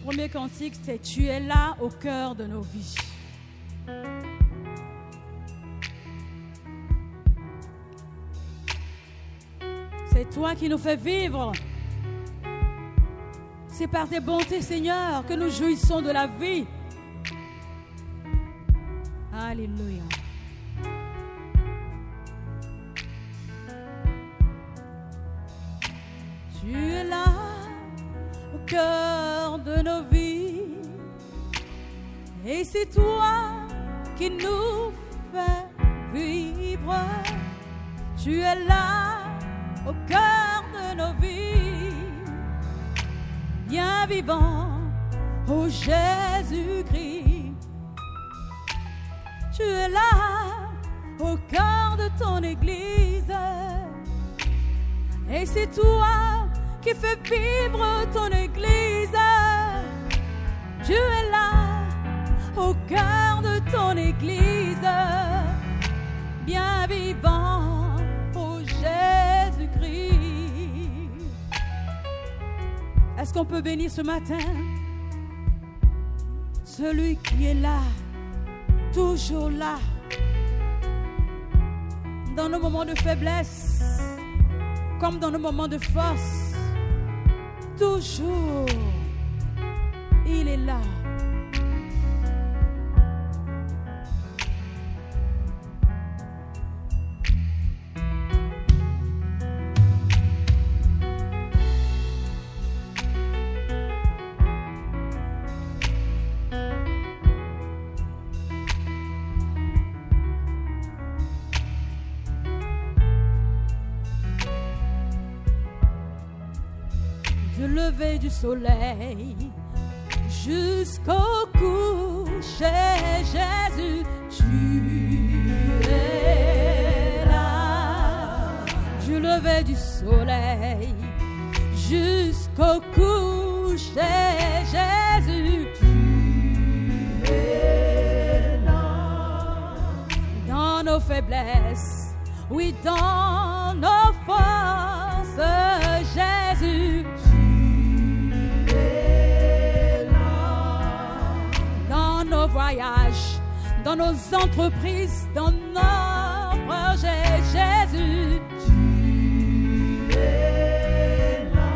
premier cantique, c'est « Tu es là au cœur de nos vies ». C'est toi qui nous fais vivre. C'est par tes bontés, Seigneur, que nous jouissons de la vie. Alléluia. Tu es là au cœur de nos vies. Et c'est toi qui nous fais vivre. Tu es là au cœur de nos vies. Bien vivant, ô Jésus-Christ. Tu es là au cœur de ton Église. Et c'est toi qui fais vivre ton Église. Tu es là au cœur de ton Église. Bien vivant, ô Jésus-Christ. Est-ce qu'on peut bénir ce matin celui qui est là, toujours là, dans nos moments de faiblesse, comme dans nos moments de force, toujours, il est là. Lever du soleil jusqu'au coucher, Jésus, tu es là. Du lever du soleil jusqu'au coucher, Jésus, tu es là. Dans nos faiblesses, oui, dans nos forces, Jésus, voyages, dans nos entreprises, dans nos projets, Jésus, tu es là.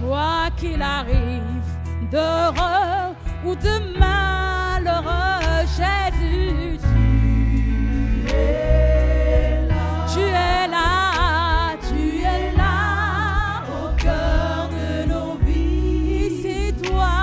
Quoi qu'il arrive, d'heureux ou de malheureux, Jésus, tu es là. Tu es là, tu es là, au cœur de nos vies, c'est toi.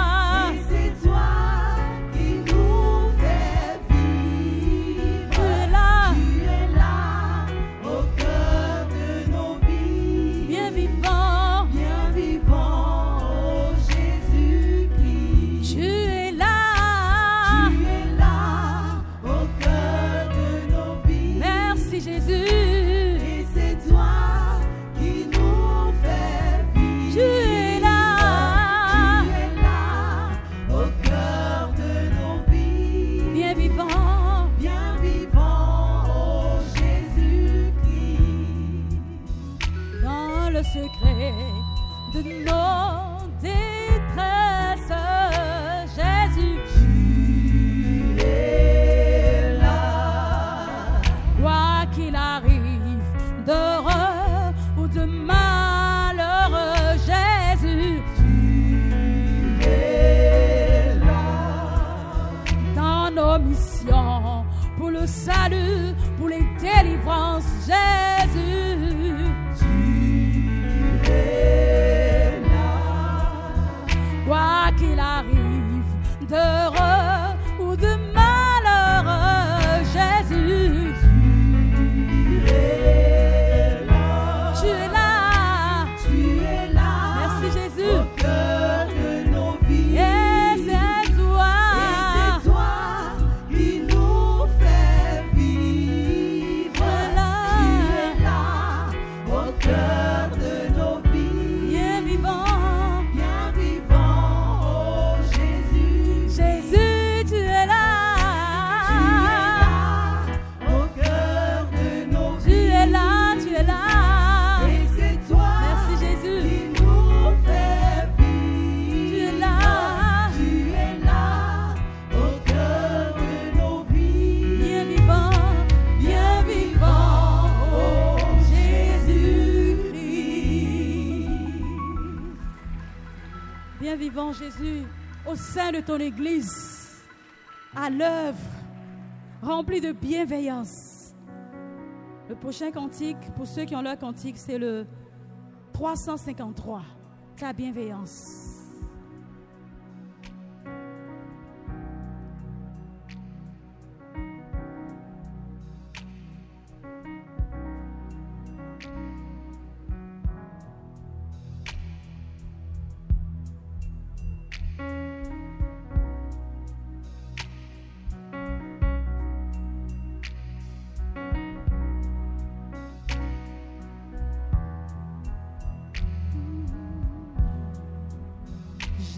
Tu es là. vivant, Jésus, au sein de ton Église, à l'œuvre, rempli de bienveillance. Le prochain cantique, pour ceux qui ont leur cantique, c'est le 353, ta bienveillance.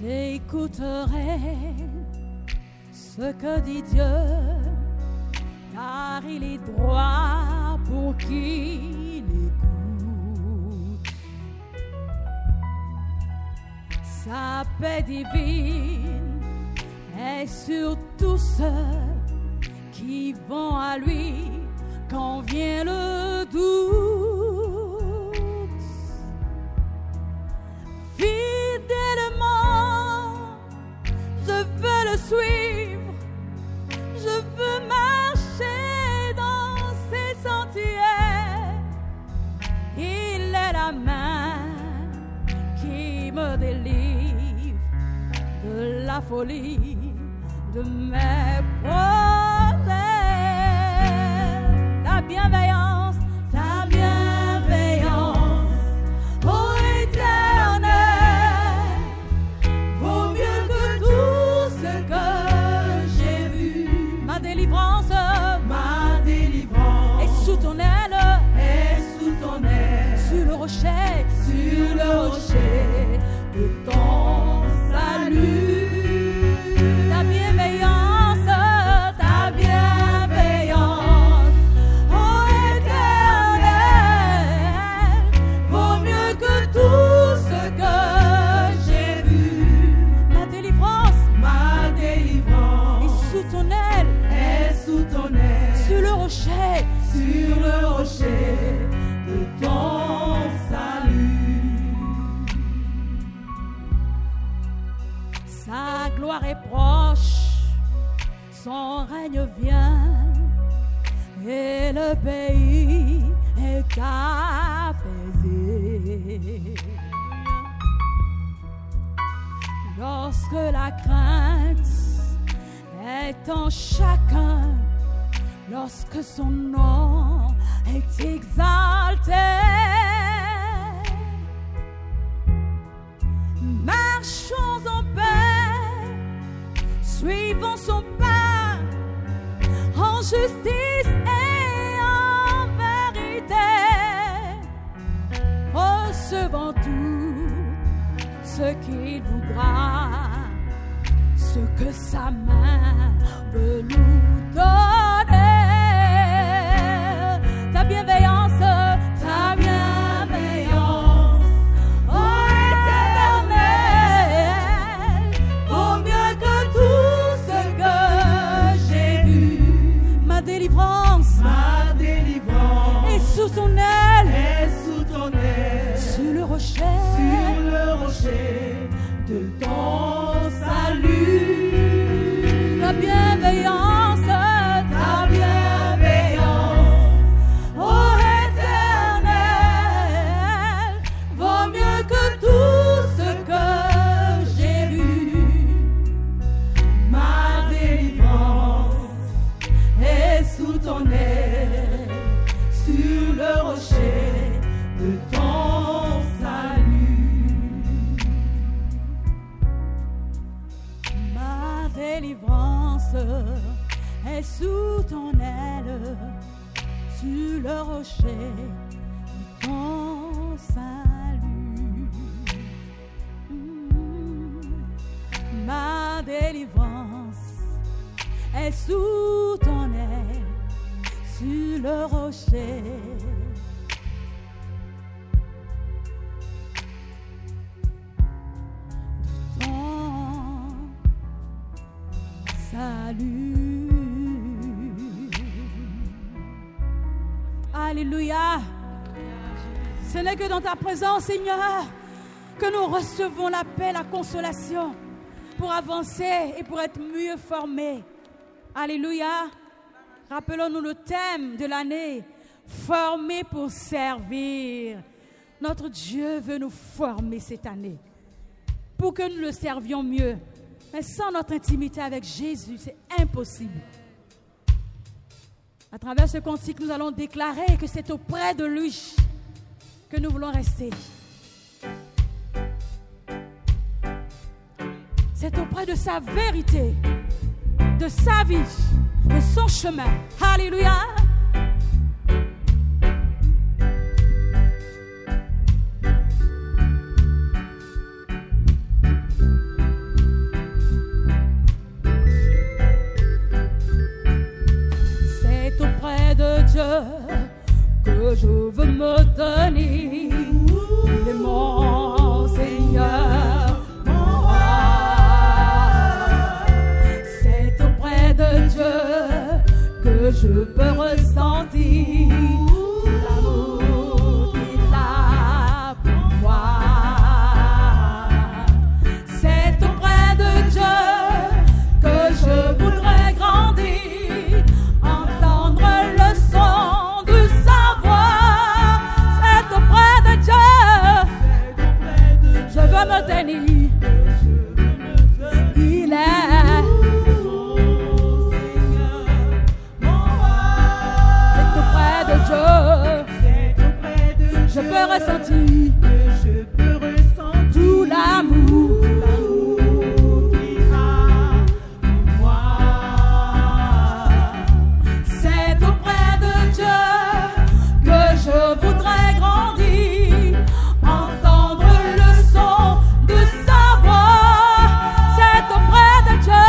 J'écouterai ce que dit Dieu, car il est droit pour qui l'écoute. Sa paix divine est sur tous ceux qui vont à lui quand vient le doute. Fidèlement, je veux le suivre, je veux marcher dans ses sentiers. Il est la main qui me délivre de la folie de mes projets. Ta bienveillance, ô Éternel, vaut mieux que tout ce que j'ai vu. Ma délivrance est sous ton aile, sur le rocher de ton salut. Ta bienveillance, ô Éternel, vaut mieux que tout ce que j'ai vu. Ma délivrance est sous ton aile, sur le rocher de ton salut. Sa gloire est proche, son règne vient, et le pays est apaisé. Lorsque la crainte est en chacun, lorsque son nom est exalté, marchons en paix, suivons son pas, en justice et en vérité, recevant tout ce qu'il voudra, ce que sa main veut nous donner. Ta bienveillance, ô Éternel, vaut mieux que tout ce que j'ai vu. Ma délivrance est sous ton aile, sur le rocher de ton salut. ta bienveillance, ô Éternel, vaut mieux que tout ce que j'ai vu. Ma délivrance est sous ton aile, sur le rocher de ton salut. ma délivrance est sous ton aile, sur le rocher de ton salut. Ma délivrance est sous ton aile, sur le rocher. de ton salut. Alléluia. Ce n'est que dans ta présence, Seigneur, Que nous recevons la paix, la consolation pour avancer et pour être mieux formés. Alléluia. Rappelons-nous le thème de l'année. Formés pour servir. Notre Dieu veut nous former cette année pour que nous le servions mieux. Mais sans notre intimité avec Jésus, c'est impossible. À travers ce cantique, nous allons déclarer que c'est auprès de lui que nous voulons rester. C'est auprès de sa vérité, de sa vie, de son chemin. Alléluia. C'est auprès de Dieu que je veux me tenir. Il est mon Seigneur, mon roi. C'est auprès de Dieu que je peux ressentir l'amour qu'il a pour moi. C'est auprès de Dieu que je voudrais grandir, entendre le son de sa voix. C'est auprès de Dieu, je veux me tenir. Il est je peux ressentir tout l'amour qu'il a pour moi. C'est auprès de Dieu que je voudrais grandir, entendre le son de sa voix. C'est auprès de Dieu,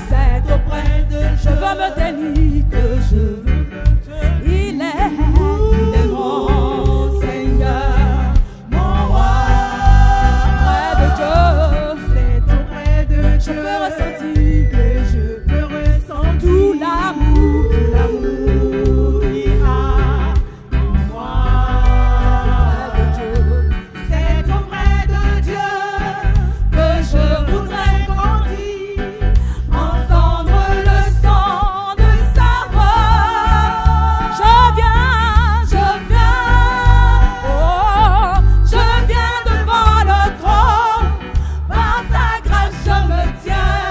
c'est auprès de Dieu, je veux me tenir, que je veux me tenir. Il est mon Seigneur, mon roi. Auprès de Dieu, c'est auprès de Dieu, je peux ressentir, que je peux ressentir tout l'amour qu'il a pour moi. C'est auprès de Dieu que je voudrais grandir, entendre le son de sa voix. Je viens, oh, je viens devant le trône. Par ta grâce je me tiens,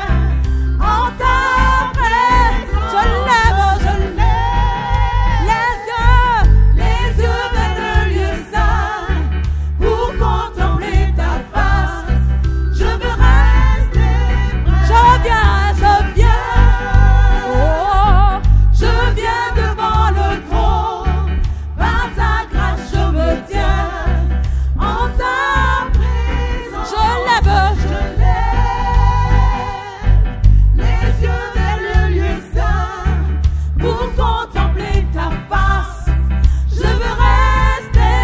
en ta présence je lève les yeux vers le lieu saint, pour contempler ta face. Je veux rester près. Je viens, oh, je viens devant le trône. Par ta grâce je me tiens, en ta présence je lève les yeux vers le lieu saint, pour contempler ta face. Je veux rester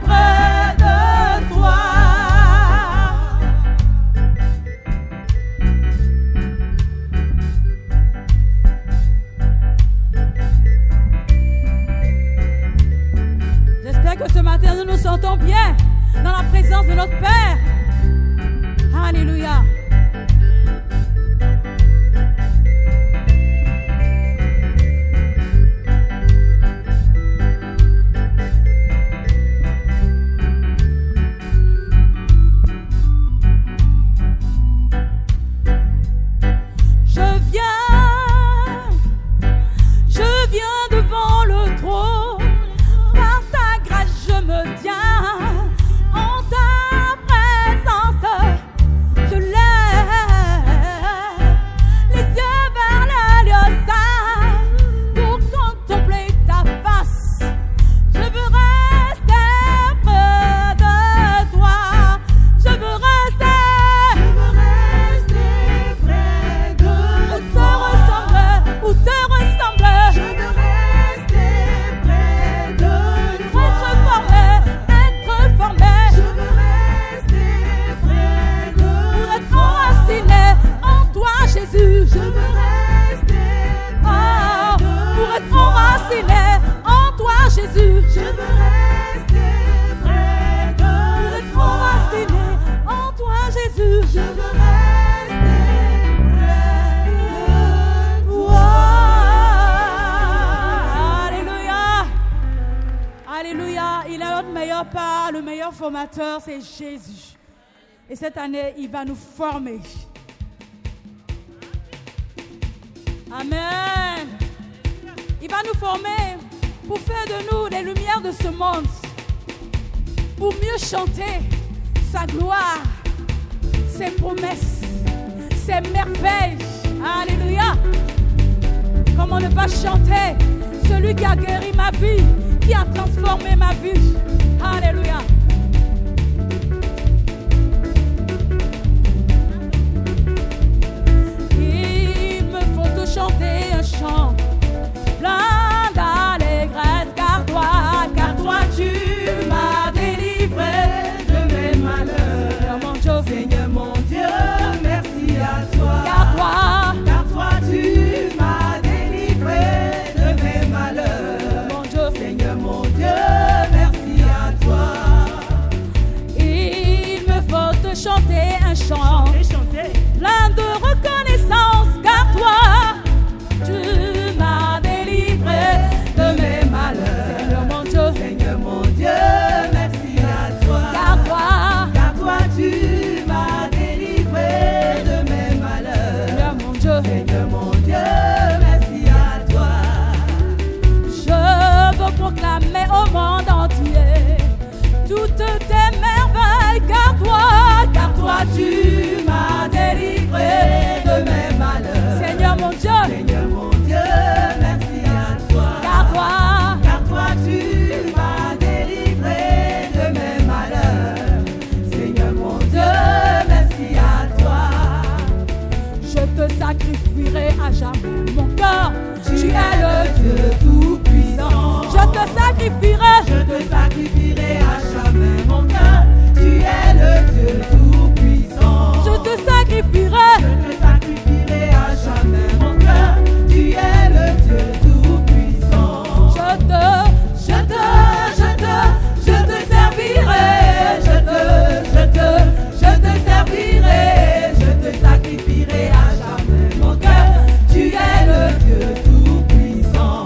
près de toi. J'espère que ce matin nous nous sentons bien dans la présence de notre Père. Alléluia. Je viens devant le trône. Par ta grâce je me tiens, en ta présence je lève les yeux vers le lieu saint, pour contempler ta face. Je veux rester près de toi. Je veux rester près de toi. Où te ressembler. Je veux rester près de toi. Être formé. Je veux rester près de toi. Pour être enraciné en toi, Jésus. Je veux rester près de toi. Pour être enraciné en toi, Jésus. Je veux rester près de toi. Pour être enraciné le meilleur formateur, c'est Jésus. Et cette année, il va nous former. Amen. Il va nous former pour faire de nous les lumières de ce monde, pour mieux chanter sa gloire, ses promesses, ses merveilles. Alléluia. Comment ne pas chanter celui qui a guéri ma vie, qui a transformé ma vie. Alléluia. Il me faut te chanter un chant plein d'allégresse, car toi tu m'as délivré de mes malheurs. Mon Dieu, Seigneur mon Dieu, merci à toi. car toi tu m'as délivré de mes malheurs. mon Dieu, Seigneur mon Dieu, merci à toi. il me faut te chanter un chant plein de reconnaissance, car toi tu m'as délivré de mes malheurs. Seigneur mon Dieu, Seigneur mon Dieu, merci à toi. car toi tu m'as délivré de mes malheurs. Seigneur mon Dieu, Seigneur mon Dieu, merci à toi. je veux proclamer au monde entier toutes tes merveilles, car toi tu m'as délivré de mes malheurs. Seigneur mon Dieu, Seigneur mon Dieu, merci à toi. car toi tu m'as délivré de mes malheurs. Seigneur mon Dieu, merci à toi. je te sacrifierai à jamais mon cœur. Tu es le Dieu tout-puissant. Je te sacrifierai à jamais mon cœur. Tu es le Dieu tout-puissant. Je te sacrifierai à jamais mon cœur. Tu es le Dieu tout-puissant. Je te servirai. Je te servirai. Je te sacrifierai à jamais mon cœur. Tu es le Dieu tout-puissant.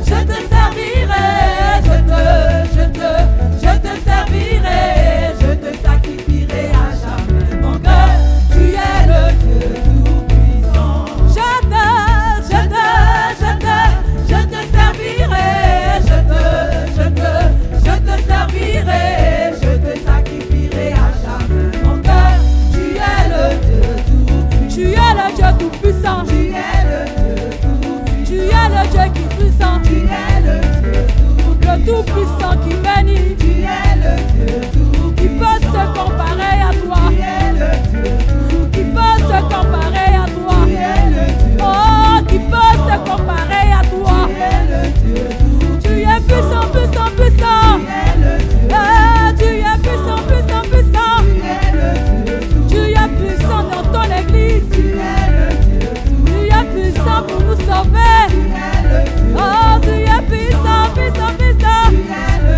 je te servirai. Je te servirai. Je te sacrifierai à jamais mon cœur. Tu es le Dieu tout-puissant. je te servirai. Je te servirai. Je te sacrifierai à jamais mon cœur. Tu es le Dieu tout-puissant. tu es le Dieu tout-puissant. Tu es le Dieu tout-puissant. Tu es le Dieu qui est puissant. Tu es le Dieu tout-puissant. Le tout-puissant qui bénit. Tu es le Dieu tout-puissant. Qui peut se comparer à toi. Tu es le Dieu tout-puissant. Qui peut se comparer à toi. Tu es le Dieu. Oh, qui peut se comparer à toi. Tu es le Dieu tout-puissant. Tu es puissant, puissant, puissant. Tu es le Dieu. Tu es puissant, puissant, puissant. Tu es le Dieu tout-puissant. Tu es puissant dans ton église. Tu es le Dieu tout-puissant. Tu es puissant pour nous sauver. Tu es le Dieu. Oh, tu es puissant, puissant, puissant. Tu es le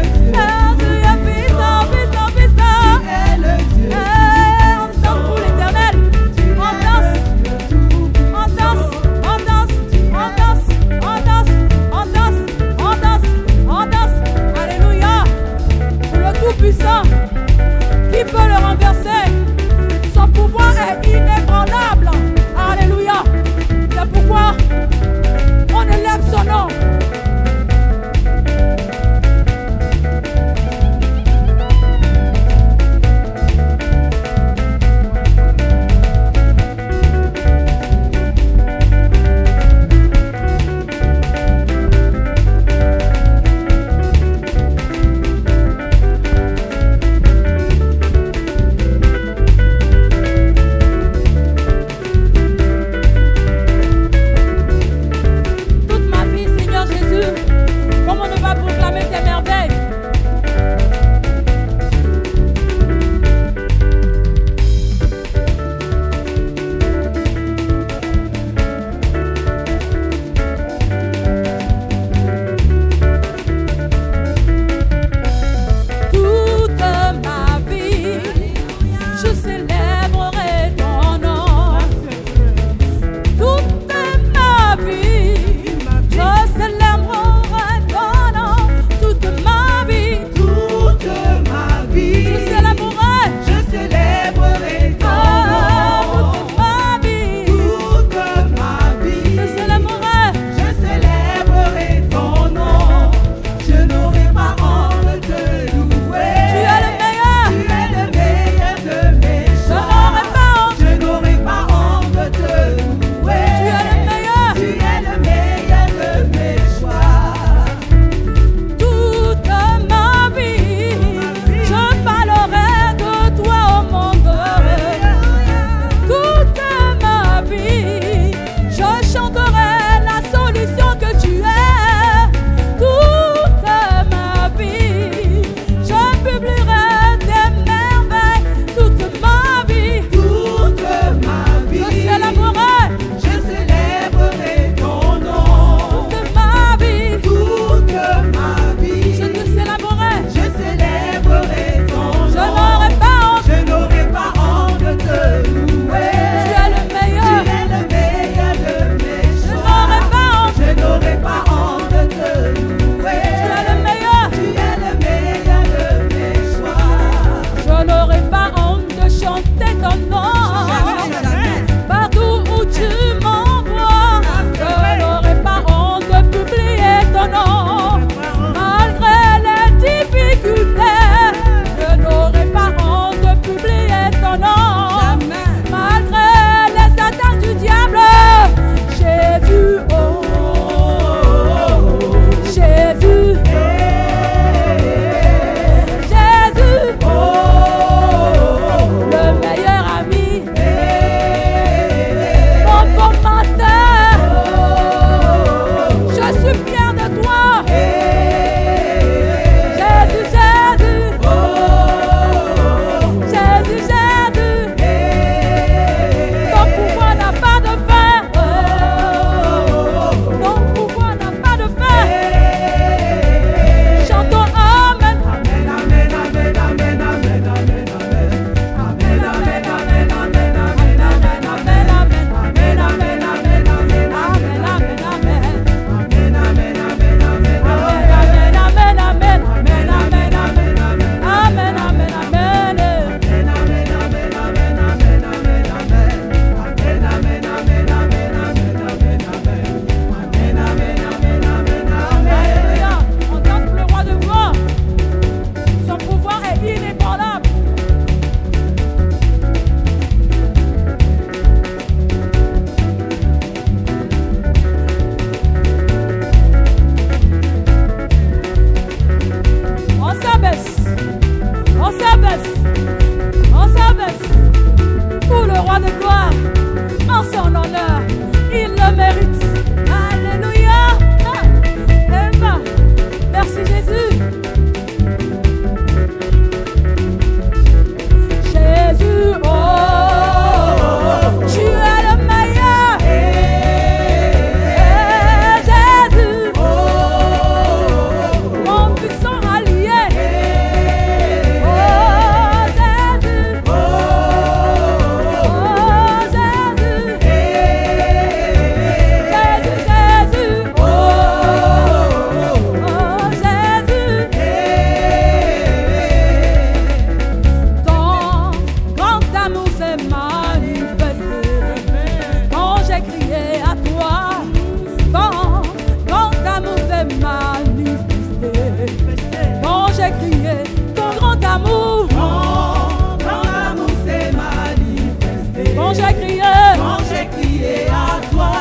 quand j'ai crié à toi,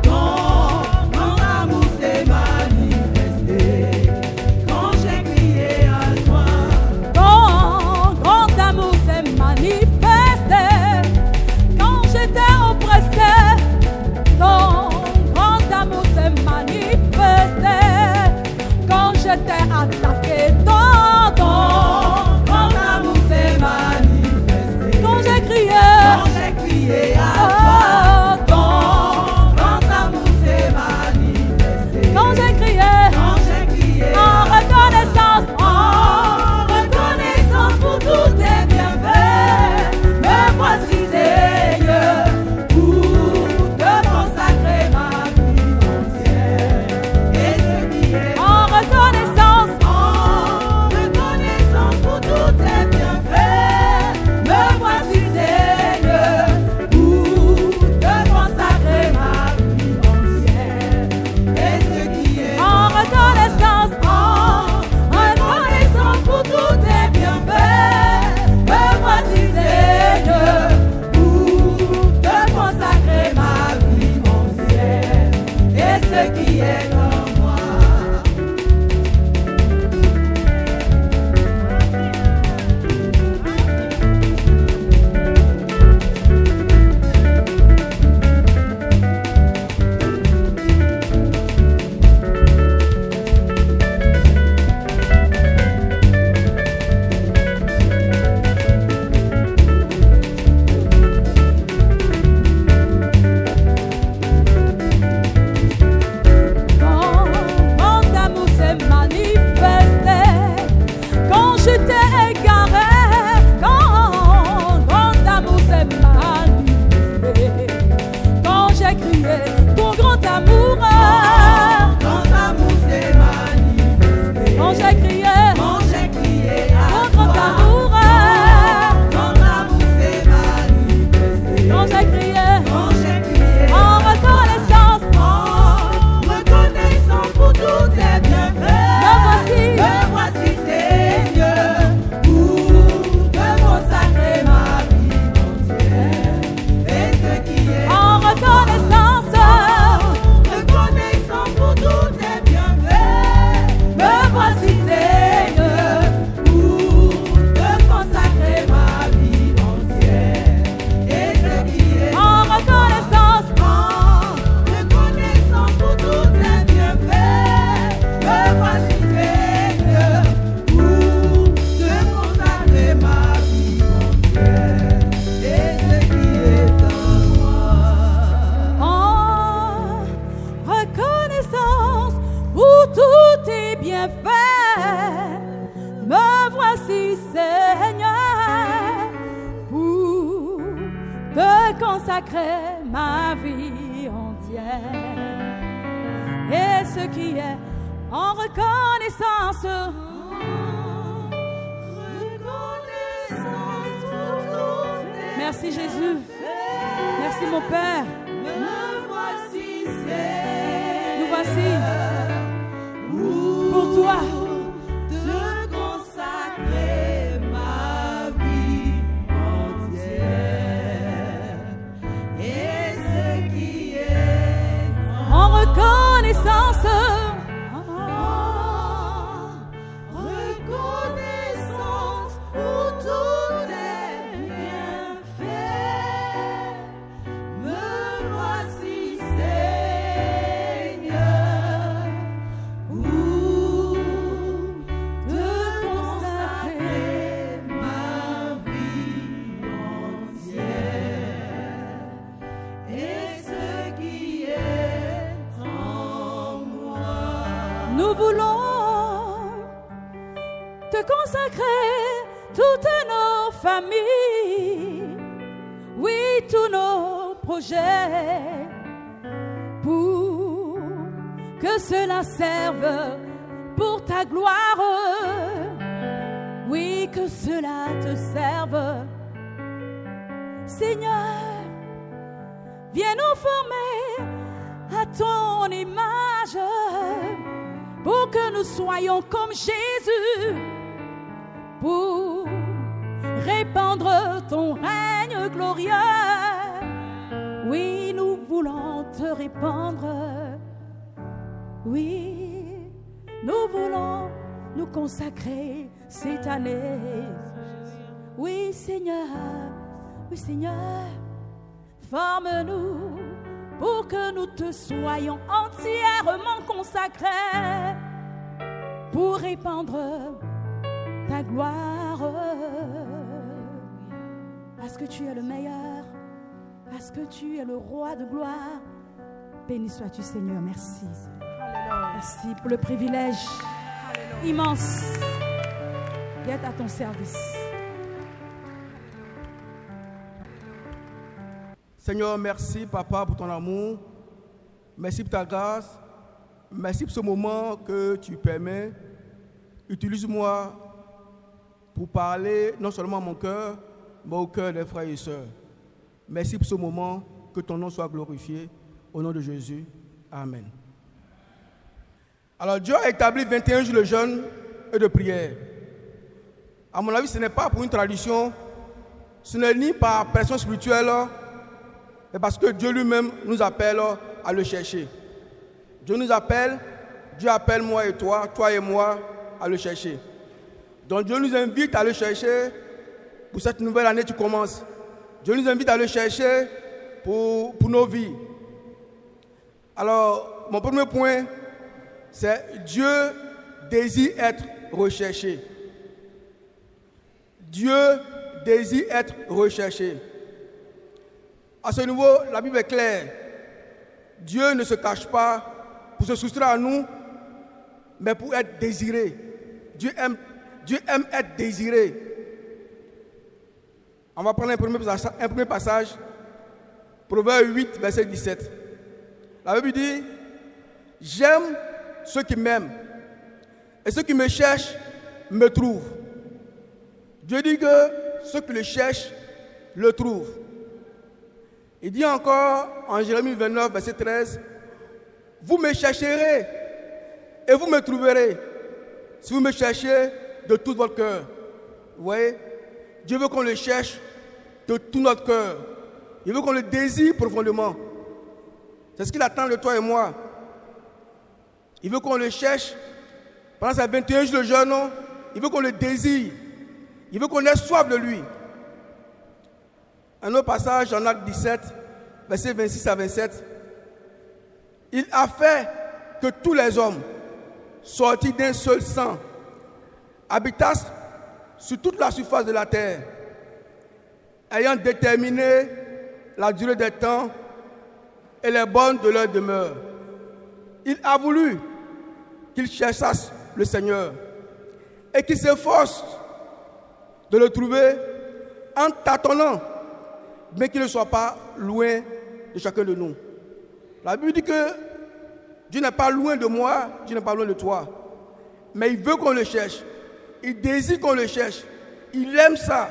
ton amour s'est manifesté. Quand j'ai crié à toi, ton grand amour s'est manifesté. Quand j'étais oppressé, ton grand amour s'est manifesté. Quand j'étais attaqué, ton grand amour s'est manifesté. quand j'ai crié à toi, ton grand amour s'est manifesté. quand j'ai crié en reconnaissance pour tous tes bienfaits, me voici Seigneur, pour te consacrer ma vie entière. Et ce qui est en reconnaissance pour tous tes bienfaits, me voici Seigneur, pour te consacrer ma vie entière. Et ce qui est en reconnaissance pour tous tes bienfaits, me voici Seigneur, pour te consacrer ma vie entière. Et ce qui est en moi. Ton amour s'est manifesté. Quand j'étais égaré, ton amour s'est manifesté. Quand j'ai crié, ton grand amour, Ton amour s'est manifesté. quand j'ai crié, à ton grand toi, amour, ton amour s'est manifesté. quand j'ai crié, En en reconnaissance, pour tous tes bienfaits, me voici Seigneur, pour te consacrer ma vie entière. Et ce qui est en reconnaissance, pour tous tes bienfaits, me voici Seigneur, pour te consacrer ma vie entière. Et ce qui est en reconnaissance, pour tous tes bienfaits, me voici Seigneur, pour te consacrer ma vie entière. Et ce qui est en moi. en reconnaissance pour tous tes bienfaits, me voici Seigneur, pour te consacrer ma vie entière. Et ce qui est en reconnaissance, merci Jésus, merci mon Père, Me voici nous voici Seigneur, pour toi. te consacrer ma vie entière. Et ce qui est En reconnaissance, reconnaissance pour tous tes bienfaits, me voici Seigneur, pour te consacrer ma vie entière. Et ce qui est en moi. nous voulons te consacrer toutes nos familles, oui, tous nos projets, pour que cela serve pour ta gloire, oui, que cela te serve. Seigneur, viens nous former à ton image, pour que nous soyons comme Jésus, pour répandre ton règne glorieux. te répandre. Oui, nous voulons nous consacrer cette année. Oui, Seigneur, forme-nous pour que nous te soyons entièrement consacrés pour répandre ta gloire. Parce que tu es le meilleur, parce que tu es le roi de gloire. Béni sois-tu, Seigneur, merci. Merci pour le privilège immense d'être à ton service. Seigneur, merci, Papa, pour ton amour. Merci pour ta grâce. Merci pour ce moment que tu permets. Utilise-moi pour parler non seulement à mon cœur, mais au cœur des frères et sœurs. Merci pour ce moment. Que ton nom soit glorifié. Au nom de Jésus. Amen. Alors, Dieu a établi 21 jours de jeûne et de prière. À mon avis, ce n'est pas pour une tradition. Ce n'est ni par pression spirituelle, mais parce que Dieu lui-même nous appelle à le chercher. Dieu nous appelle, Dieu appelle moi et toi et moi à le chercher. Donc Dieu nous invite à le chercher pour cette nouvelle année qui commence. Dieu nous invite à le chercher pour nos vies. Alors, mon premier point, c'est Dieu désire être recherché. Dieu désire être recherché. À ce niveau, la Bible est claire. Dieu ne se cache pas pour se soustraire à nous, mais pour être désiré. Dieu aime être désiré. On va prendre un premier passage, Proverbe 8, verset 17. La Bible dit, « J'aime ceux qui m'aiment, et ceux qui me cherchent me trouvent. » Dieu dit que ceux qui le cherchent le trouvent. Il dit encore en Jérémie 29, verset 13, « Vous me chercherez et vous me trouverez si vous me cherchez de tout votre cœur. » Vous voyez, Dieu veut qu'on le cherche de tout notre cœur. Il veut qu'on le désire profondément. C'est ce qu'il attend de toi et moi. Il veut qu'on le cherche pendant ces 21 jours de jeûne. Il veut qu'on le désire. Il veut qu'on ait soif de lui. Un autre passage en Acte 17, versets 26 à 27. Il a fait que tous les hommes, sortis d'un seul sang, habitassent sur toute la surface de la terre, ayant déterminé la durée des temps et les bornes de leur demeure. Il a voulu qu'ils cherchassent le Seigneur et qu'ils s'efforcent de le trouver en tâtonnant, mais qu'il ne soit pas loin de chacun de nous. La Bible dit que Dieu n'est pas loin de moi, Dieu n'est pas loin de toi. Mais il veut qu'on le cherche. Il désire qu'on le cherche. Il aime ça.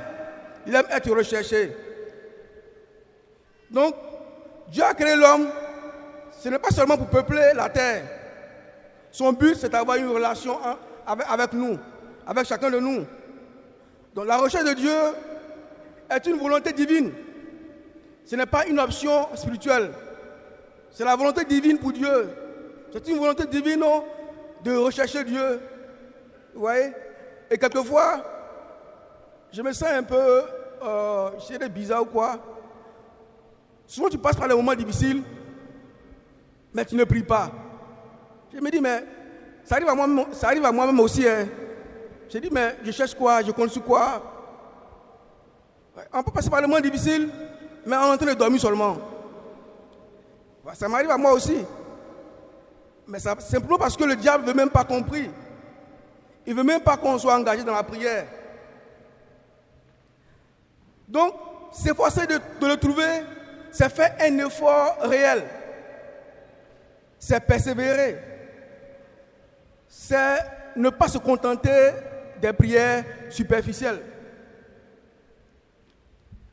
Il aime être recherché. Donc, Dieu a créé l'homme. Ce n'est pas seulement pour peupler la terre. Son but, c'est d'avoir une relation avec nous, avec chacun de nous. Donc, la recherche de Dieu est une volonté divine. Ce n'est pas une option spirituelle. C'est la volonté divine pour Dieu. C'est une volonté divine de rechercher Dieu. Vous voyez? Et quelquefois, je me sens un peu, je dirais bizarre ou quoi. Souvent, tu passes par des moments difficiles, mais tu ne pries pas. Je me dis, mais ça arrive à moi-même aussi. Hein. Je dis, mais je cherche quoi? Je compte sur quoi? On peut passer par des moments difficiles, mais on est en train de dormir seulement. Ça m'arrive à moi aussi. Mais c'est simplement parce que le diable ne veut même pas qu'on prie. Il ne veut même pas qu'on soit engagé dans la prière. Donc, s'efforcer de le trouver, c'est faire un effort réel. C'est persévérer. C'est ne pas se contenter des prières superficielles.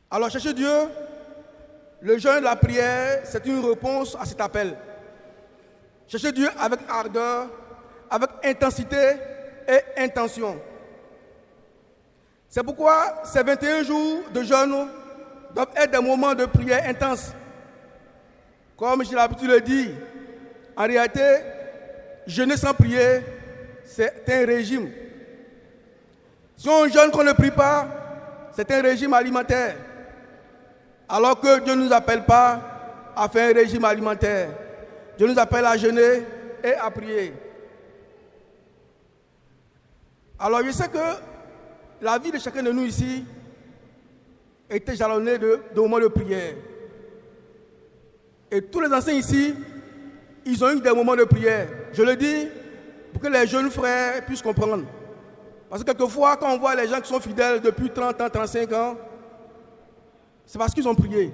Alors, chercher Dieu, le jeûne de la prière, c'est une réponse à cet appel. Chercher Dieu avec ardeur, avec intensité et intention. C'est pourquoi ces 21 jours de jeûne doivent être des moments de prière intense. Comme j'ai l'habitude de le dire, en réalité, jeûner sans prier, c'est un régime. Si on jeûne qu'on ne prie pas, c'est un régime alimentaire. Alors que Dieu ne nous appelle pas à faire un régime alimentaire. Dieu nous appelle à jeûner et à prier. Alors je sais que la vie de chacun de nous ici était jalonnée de moments de prière. Et tous les anciens ici, ils ont eu des moments de prière. Je le dis pour que les jeunes frères puissent comprendre. Parce que quelquefois, quand on voit les gens qui sont fidèles depuis 30 ans, 35 ans, c'est parce qu'ils ont prié.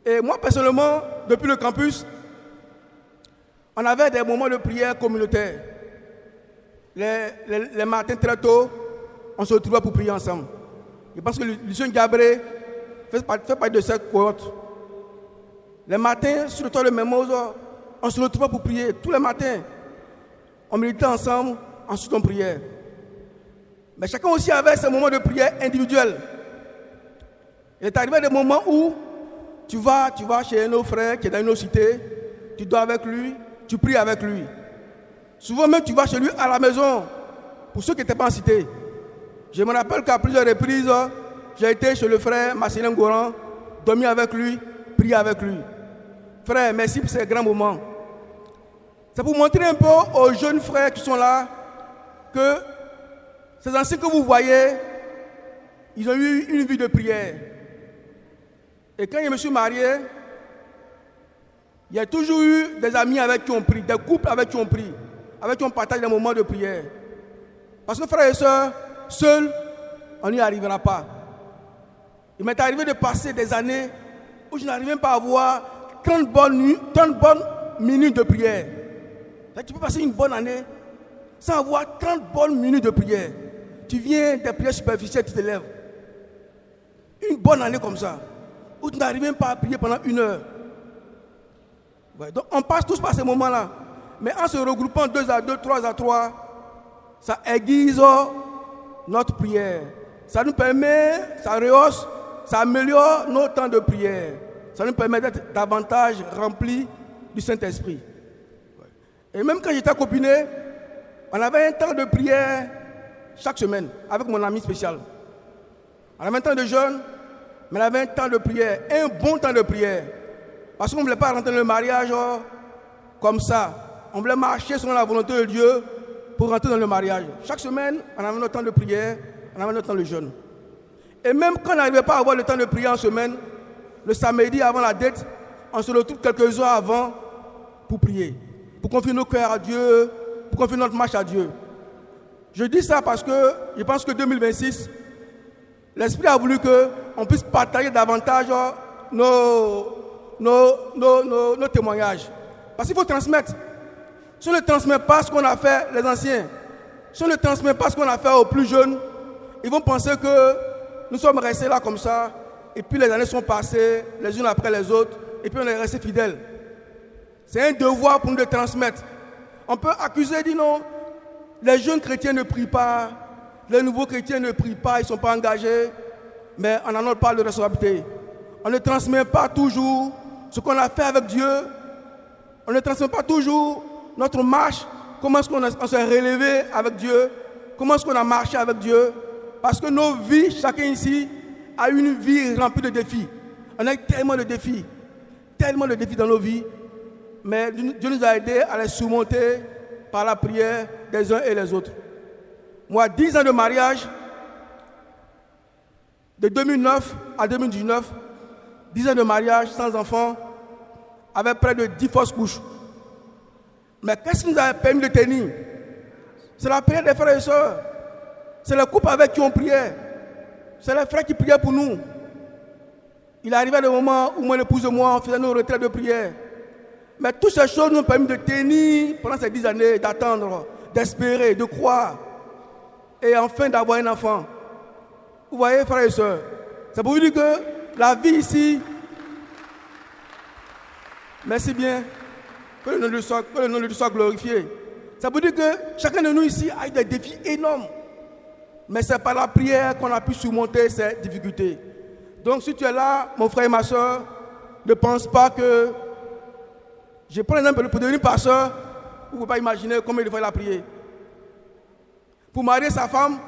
Et moi, personnellement, depuis le campus, on avait des moments de prière communautaire. Les matins très tôt, on se retrouvait pour prier ensemble. Je pense que Lucien Gabré fait partie de cette cohorte. Les matins, sur le toit de Mémose, on se retrouvait pour prier. Tous les matins, on méditait ensemble, ensuite on priait. Mais chacun aussi avait ses moments de prière individuels. Il est arrivé des moments où tu vas chez un autre frère qui est dans une autre cité, tu dors avec lui, tu pries avec lui. Souvent même tu vas chez lui à la maison, pour ceux qui n'étaient pas en cité. Je me rappelle qu'à plusieurs reprises, j'ai été chez le frère Marcelin Goran, dormi avec lui, prier avec lui. Frère, merci pour ces grands moments. C'est pour montrer un peu aux jeunes frères qui sont là que ces anciens que vous voyez, ils ont eu une vie de prière. Et quand je me suis marié, il y a toujours eu des amis avec qui on prie, des couples avec qui on prie, avec qui on partage des moments de prière. Parce que frères et sœurs, seuls, on n'y arrivera pas. Il m'est arrivé de passer des années où je n'arrivais pas à avoir 30 bonnes minutes de prière. Tu peux passer une bonne année sans avoir 30 bonnes minutes de prière. Tu viens des prières superficielles, tu te lèves. Une bonne année comme ça, où tu n'arrives même pas à prier pendant 1 heure. Ouais, donc on passe tous par ces moments-là. Mais en se regroupant 2 à 2, 3 à 3, ça aiguise notre prière. Ça nous permet, ça rehausse, ça améliore nos temps de prière. Ça nous permet d'être davantage remplis du Saint-Esprit. Et même quand j'étais copiné, on avait un temps de prière chaque semaine avec mon ami spécial. On avait un temps de jeûne, mais on avait un temps de prière, un bon temps de prière. Parce qu'on ne voulait pas rentrer dans le mariage comme ça. On voulait marcher selon la volonté de Dieu pour rentrer dans le mariage. Chaque semaine, on avait notre temps de prière, on avait notre temps de jeûne. Et même quand on n'arrivait pas à avoir le temps de prière en semaine, le samedi avant la date, on se retrouve quelques heures avant pour prier, pour confier nos cœurs à Dieu, pour confier notre marche à Dieu. Je dis ça parce que je pense que 2026, l'Esprit a voulu qu'on puisse partager davantage nos témoignages. Parce qu'il faut transmettre. Si on ne transmet pas ce qu'on a fait, les anciens, si on ne transmet pas ce qu'on a fait aux plus jeunes, ils vont penser que nous sommes restés là comme ça, et puis les années sont passées, les unes après les autres, et puis on est restés fidèles. C'est un devoir pour nous de transmettre. On peut accuser, dire non, les jeunes chrétiens ne prient pas, les nouveaux chrétiens ne prient pas, ils ne sont pas engagés, mais on n'en a pas de responsabilité. On ne transmet pas toujours ce qu'on a fait avec Dieu, on ne transmet pas toujours notre marche, comment est-ce qu'on s'est relevé avec Dieu, comment est-ce qu'on a marché avec Dieu, parce que nos vies, chacun ici, a une vie remplie de défis. On a tellement de défis dans nos vies, mais Dieu nous a aidés à les surmonter par la prière des uns et les autres. Moi, 10 ans de mariage, de 2009 à 2019, 10 ans de mariage sans enfant, avec près de 10 fausses couches. Mais qu'est-ce qui nous a permis de tenir? C'est la prière des frères et sœurs. C'est le couple avec qui on priait. C'est les frères qui priaient pour nous. Il arrivait des moments où mon épouse et moi, on faisait nos retraites de prière. Mais toutes ces choses nous ont permis de tenir pendant ces 10 années, d'attendre, d'espérer, de croire. Et enfin d'avoir un enfant. Vous voyez, frères et sœurs, c'est pour vous dire que la vie ici, merci bien, que le nom de Dieu soit glorifié. Ça veut dire que chacun de nous ici a eu des défis énormes. Mais c'est par la prière qu'on a pu surmonter ces difficultés. Donc si tu es là, mon frère et ma soeur, ne pense pas que Je prends l'exemple pour devenir pasteur, vous ne pouvez pas imaginer combien il faut la prier. Pour marier sa femme,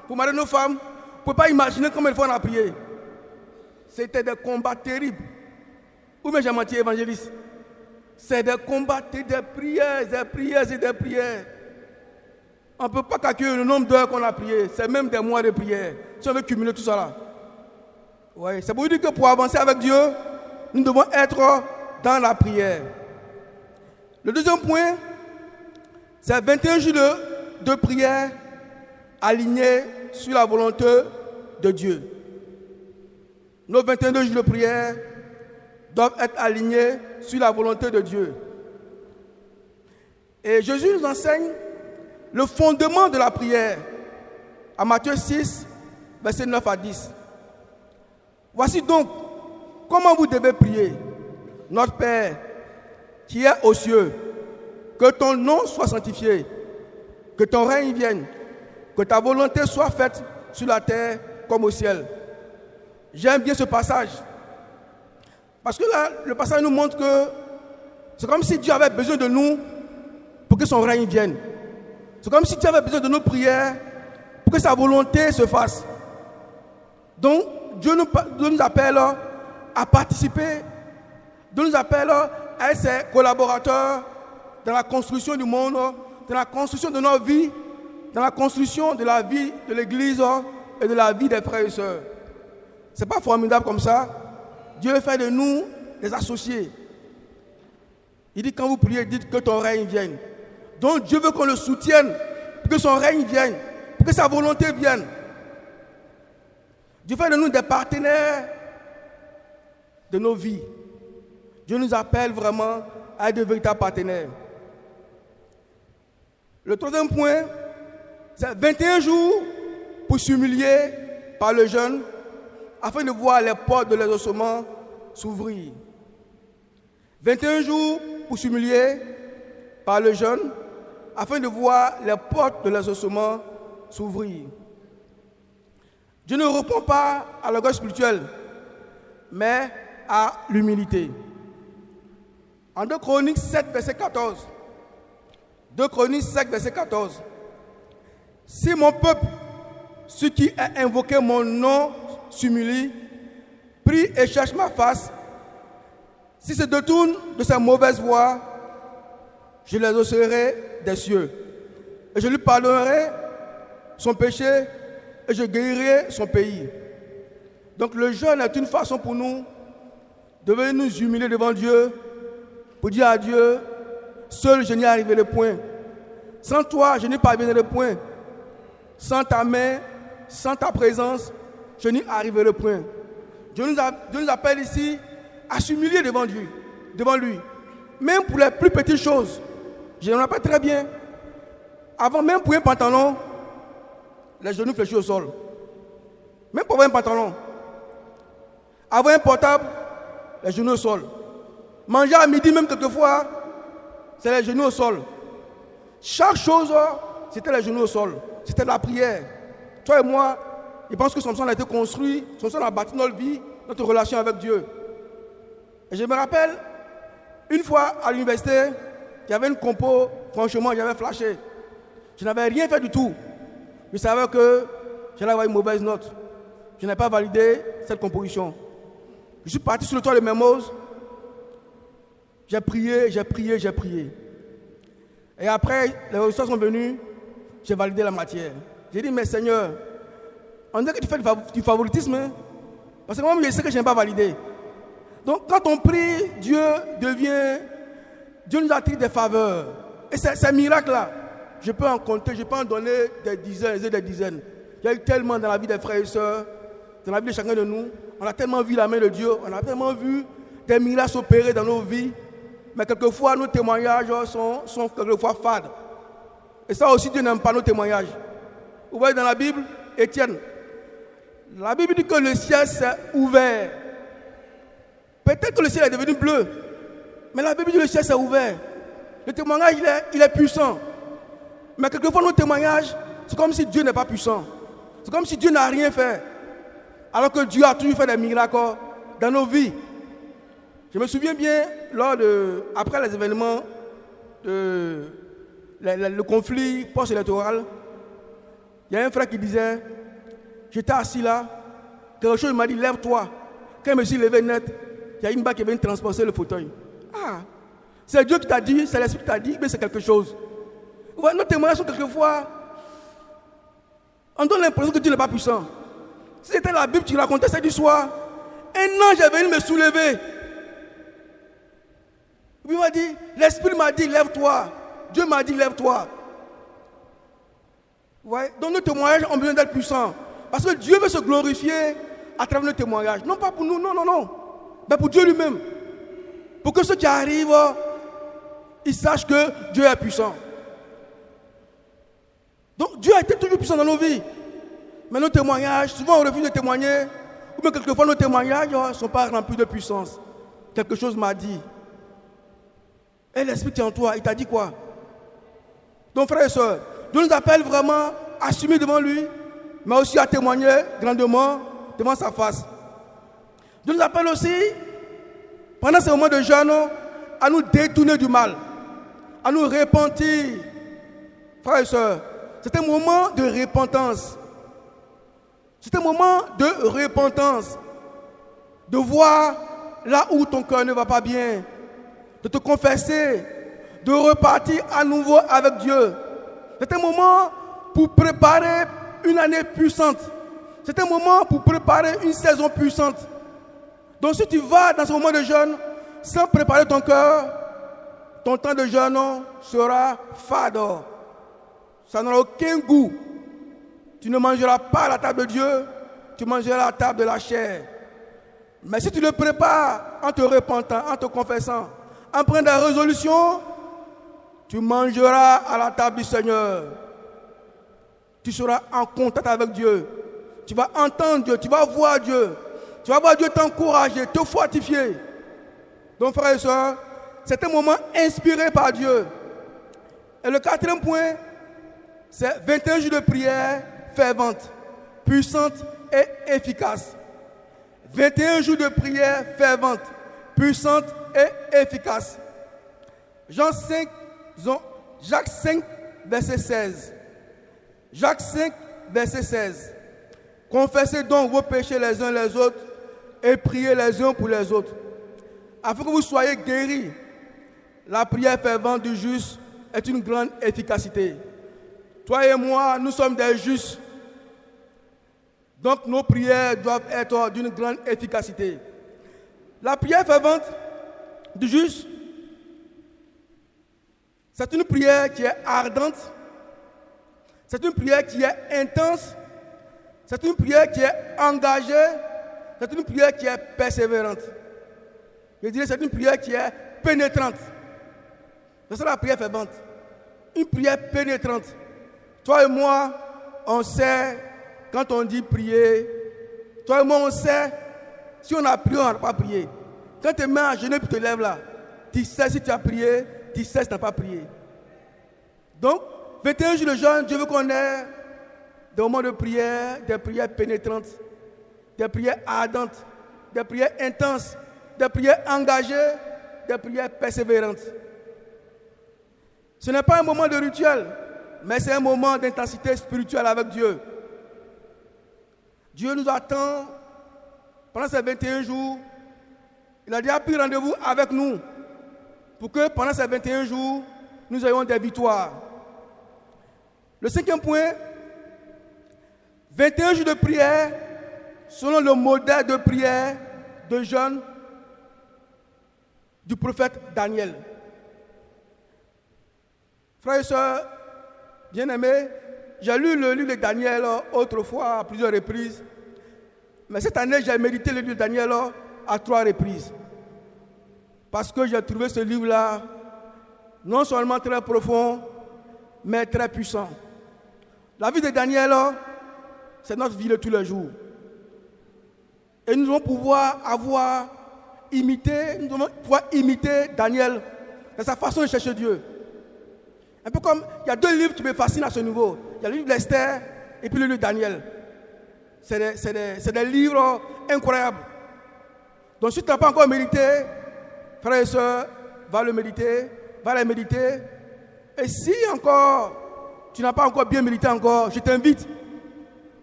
pour marier nos femmes, vous ne pouvez pas imaginer combien il faut la prier. C'était des combats terribles. Ou bien j'ai menti, évangéliste. C'est des combats, des prières, des prières et des prières. On ne peut pas calculer le nombre d'heures qu'on a prié. C'est même des mois de prière. Si on veut cumuler tout ça là. Ouais, c'est pour dire que pour avancer avec Dieu, nous devons être dans la prière. Le deuxième point, c'est 21 jours de prière alignés sur la volonté de Dieu. Nos 22 jours de prière doivent être alignés sur la volonté de Dieu. Et Jésus nous enseigne le fondement de la prière à Matthieu 6, versets 9 à 10. Voici donc comment vous devez prier. Notre Père qui est aux cieux, que ton nom soit sanctifié, que ton règne vienne, que ta volonté soit faite sur la terre comme au ciel. J'aime bien ce passage. Parce que là, le passage nous montre que c'est comme si Dieu avait besoin de nous pour que son règne vienne. C'est comme si Dieu avait besoin de nos prières pour que sa volonté se fasse. Donc, Dieu nous appelle à participer. Dieu nous appelle à être ses collaborateurs dans la construction du monde, dans la construction de nos vies, dans la construction de la vie de l'Église et de la vie des frères et sœurs. Ce n'est pas formidable comme ça. Dieu fait de nous des associés. Il dit quand vous priez, dites que ton règne vienne. Donc Dieu veut qu'on le soutienne, pour que son règne vienne, pour que sa volonté vienne. Dieu fait de nous des partenaires de nos vies. Dieu nous appelle vraiment à être de véritables partenaires. Le troisième point, c'est 21 jours pour s'humilier par le jeûne afin de voir les portes de l'exaucement s'ouvrir. 21 jours pour s'humilier par le jeûne afin de voir les portes de l'exaucement s'ouvrir. Dieu ne répond pas à l'orgueil spirituel, mais à l'humilité. En 2 Chroniques 7, verset 14. 2 Chroniques 7, verset 14. Si mon peuple, ceux qui a invoqué mon nom, s'humilie, prie et cherche ma face, si se détourne de sa mauvaise voie, je les exaucerai des cieux. Et je lui pardonnerai son péché et je guérirai son pays. Donc le jeûne est une façon pour nous de venir nous humilier devant Dieu, pour dire à Dieu, seul je n'y arriverai point. Sans toi, je n'y parviendrai point. Sans ta main, sans ta présence, je n'y arriverai point. Dieu nous appelle ici à s'humilier devant lui. Même pour les plus petites choses. Je ne me rappelle très bien. Avant même pour un pantalon, les genoux fléchis au sol. Même pour avoir un pantalon. Avoir un portable, les genoux au sol. Manger à midi, même quelquefois, c'est les genoux au sol. Chaque chose, c'était les genoux au sol. C'était la prière. Toi et moi, je pense que Samson a été construit, Samson a bâti notre vie, notre relation avec Dieu. Et je me rappelle, une fois à l'université, il y avait une compo, franchement, j'avais flashé. Je n'avais rien fait du tout. Je savais que j'allais avoir une mauvaise note. Je n'avais pas validé cette composition. Je suis parti sur le toit de Mermoz. J'ai prié. Et après, les résultats sont venus, j'ai validé la matière. J'ai dit, mais Seigneur, on dirait que tu fais du favoritisme. Hein? Parce que moi, je sais que je n'ai pas validé. Donc, quand on prie, Dieu nous attire des faveurs. Et ces miracles-là, je peux en compter, je peux en donner des dizaines et des dizaines. Il y a eu tellement dans la vie des frères et sœurs, dans la vie de chacun de nous. On a tellement vu la main de Dieu, on a tellement vu des miracles s'opérer dans nos vies. Mais quelquefois, nos témoignages sont quelquefois fades. Et ça aussi, Dieu n'aime pas nos témoignages. Vous voyez dans la Bible, Étienne, la Bible dit que le ciel s'est ouvert. Peut-être que le ciel est devenu bleu, mais la Bible dit que le ciel s'est ouvert. Le témoignage, il est puissant. Mais quelquefois, nos témoignages, c'est comme si Dieu n'est pas puissant. C'est comme si Dieu n'a rien fait. Alors que Dieu a toujours fait des miracles dans nos vies. Je me souviens bien, après les événements, le conflit post-électoral, il y a un frère qui disait, j'étais assis là, quelque chose m'a dit, lève-toi. Quand je me suis levé net, il y a une balle qui vient transpercer le fauteuil. Ah, c'est Dieu qui t'a dit, c'est l'Esprit qui t'a dit, mais c'est quelque chose. Ouais, nos témoignages sont quelquefois, on donne l'impression que Dieu n'est pas puissant. Si c'était la Bible, tu racontais ça du soir, un ange est venu me soulever. Il m'a dit, l'Esprit m'a dit, lève-toi. Dieu m'a dit, lève-toi. Ouais. Donc nos témoignages ont besoin d'être puissants. Parce que Dieu veut se glorifier à travers nos témoignages. Non pas pour nous, non. Mais pour Dieu lui-même. Pour que ceux qui arrivent, ils sachent que Dieu est puissant. Donc Dieu a été toujours puissant dans nos vies. Mais nos témoignages, souvent on refuse de témoigner. Ou bien quelquefois nos témoignages ne sont pas remplis de puissance. Quelque chose m'a dit. Et l'Esprit qui est en toi, il t'a dit quoi? Donc frères et sœurs, Dieu nous appelle vraiment à assumer devant lui, mais aussi à témoigner grandement devant sa face. Dieu nous appelle aussi, pendant ces moments de jeûne, à nous détourner du mal, à nous repentir. Frères et sœurs, c'est un moment de repentance. C'est un moment de repentance. De voir là où ton cœur ne va pas bien, de te confesser, de repartir à nouveau avec Dieu. C'est un moment pour préparer une année puissante. C'est un moment pour préparer une saison puissante. Donc si tu vas dans ce moment de jeûne sans préparer ton cœur, ton temps de jeûne sera fade. Ça n'aura aucun goût. Tu ne mangeras pas à la table de Dieu, tu mangeras à la table de la chair. Mais si tu le prépares en te repentant, en te confessant, en prenant des résolutions, tu mangeras à la table du Seigneur. Tu seras en contact avec Dieu. Tu vas entendre Dieu, tu vas voir Dieu. Tu vas voir Dieu t'encourager, te fortifier. Donc frères et sœurs, c'est un moment inspiré par Dieu. Et le quatrième point, c'est 21 jours de prière fervente, puissante et efficace. 21 jours de prière fervente, puissante et efficace. Jacques 5, verset 16. Jacques 5, verset 16. Confessez donc vos péchés les uns les autres et priez les uns pour les autres, afin que vous soyez guéris. La prière fervente du juste est une grande efficacité. Toi et moi, nous sommes des justes. Donc nos prières doivent être d'une grande efficacité. La prière fervente du juste, c'est une prière qui est ardente, c'est une prière qui est intense, c'est une prière qui est engagée, c'est une prière qui est persévérante. Je dirais c'est une prière qui est pénétrante. C'est ça la prière fervente. Une prière pénétrante. Toi et moi, on sait, quand on dit prier, toi et moi on sait, si on a prié, on n'a pas prié. Quand tu te mets à genoux et tu te lèves là, tu sais si tu as prié, tu sais si tu n'as pas prié. Donc, 21 jours de jeûne, Dieu veut qu'on ait des moments de prière, des prières pénétrantes, des prières ardentes, des prières intenses, des prières engagées, des prières persévérantes. Ce n'est pas un moment de rituel, mais c'est un moment d'intensité spirituelle avec Dieu. Dieu nous attend pendant ces 21 jours. Il a déjà pris rendez-vous avec nous pour que pendant ces 21 jours, nous ayons des victoires. Le cinquième point, 21 jours de prière selon le modèle de prière de jeûne du prophète Daniel. Frères et sœurs, bien-aimés, j'ai lu le livre de Daniel autrefois à plusieurs reprises, mais cette année j'ai médité le livre de Daniel à 3 reprises. Parce que j'ai trouvé ce livre-là non seulement très profond, mais très puissant. La vie de Daniel, c'est notre vie de tous les jours. Et nous devons pouvoir imiter Daniel dans sa façon de chercher Dieu. Un peu comme, il y a 2 livres qui me fascinent à ce niveau. Il y a le livre d'Esther et puis le livre de Daniel. C'est des livres incroyables. Donc si tu n'as pas encore médité, frères et sœurs, va le méditer, va la méditer. Et si encore, tu n'as pas encore bien médité encore, je t'invite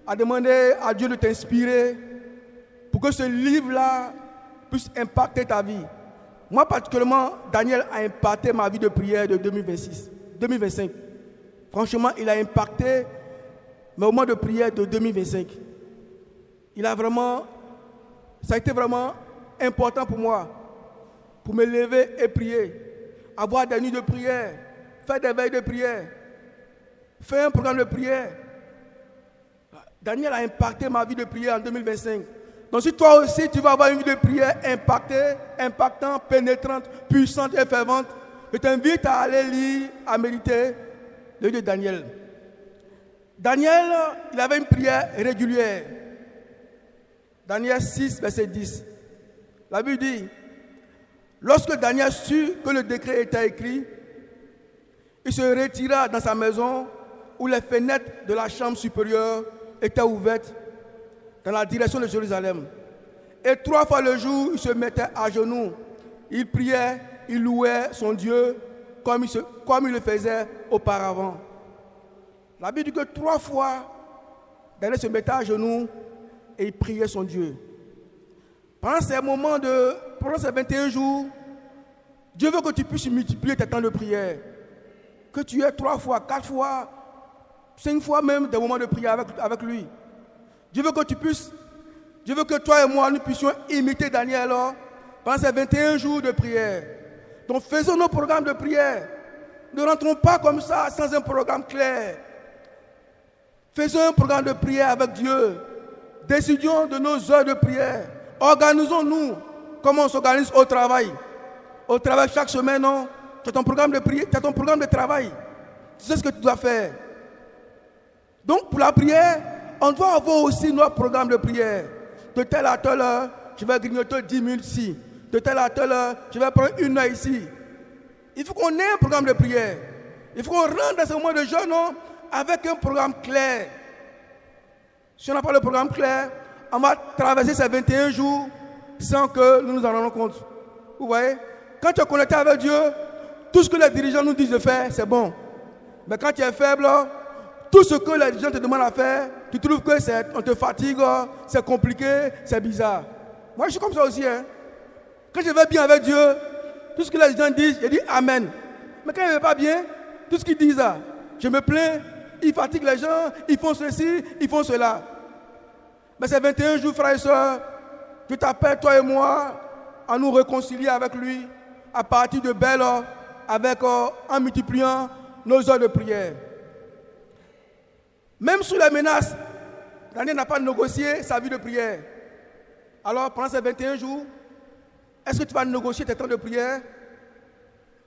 à demander à Dieu de t'inspirer pour que ce livre-là puisse impacter ta vie. Moi particulièrement, Daniel a impacté ma vie de prière de 2025. Franchement, il a impacté mes moments de prière de 2025. Ça a été vraiment important pour moi, pour me lever et prier, avoir des nuits de prière, faire des veilles de prière, faire un programme de prière. Daniel a impacté ma vie de prière en 2025. Donc si toi aussi tu vas avoir une vie de prière impactante, pénétrante, puissante et fervente, je t'invite à aller lire, à méditer le livre de Daniel. Daniel, il avait une prière régulière. Daniel 6, verset 10. La Bible dit, lorsque Daniel sut que le décret était écrit, il se retira dans sa maison où les fenêtres de la chambre supérieure étaient ouvertes dans la direction de Jérusalem. Et 3 fois le jour, il se mettait à genoux. Il priait, il louait son Dieu comme il le faisait auparavant. La Bible dit que 3 fois, Daniel se mettait à genoux et il priait son Dieu. Pendant ces 21 jours, Dieu veut que tu puisses multiplier tes temps de prière. Que tu aies 3 fois, 4 fois, 5 fois même des moments de prière avec lui. Dieu veut que toi et moi, nous puissions imiter Daniel pendant ces 21 jours de prière. Donc faisons nos programmes de prière. Ne rentrons pas comme ça sans un programme clair. Faisons un programme de prière avec Dieu. Décidions de nos heures de prière. Organisons-nous comme on s'organise au travail. Au travail, chaque semaine, tu as ton programme de prière, tu as ton programme de travail. Tu sais ce que tu dois faire. Donc pour la prière, on doit avoir aussi notre programme de prière. De telle à telle heure, je vais grignoter 10 minutes ici. De telle à telle heure, je vais prendre 1 heure ici. Il faut qu'on ait un programme de prière. Il faut qu'on rentre dans ce moment de jeûne avec un programme clair. Si on n'a pas le programme clair, on va traverser ces 21 jours sans que nous nous en rendons compte. Vous voyez? Quand tu es connecté avec Dieu, tout ce que les dirigeants nous disent de faire, c'est bon. Mais quand tu es faible, tout ce que les dirigeants te demandent à faire, tu trouves que on te fatigue, c'est compliqué, c'est bizarre. Moi, je suis comme ça aussi. Quand je vais bien avec Dieu, tout ce que les gens disent, je dis Amen. Mais quand je ne vais pas bien, tout ce qu'ils disent, je me plains, ils fatiguent les gens, ils font ceci, ils font cela. Mais ces 21 jours, frères et sœurs, je t'appelle, toi et moi, à nous réconcilier avec lui, à partir de belle heure, en multipliant nos heures de prière. Même sous les menaces, Daniel n'a pas négocié sa vie de prière. Alors, pendant ces 21 jours, est-ce que tu vas négocier tes temps de prière?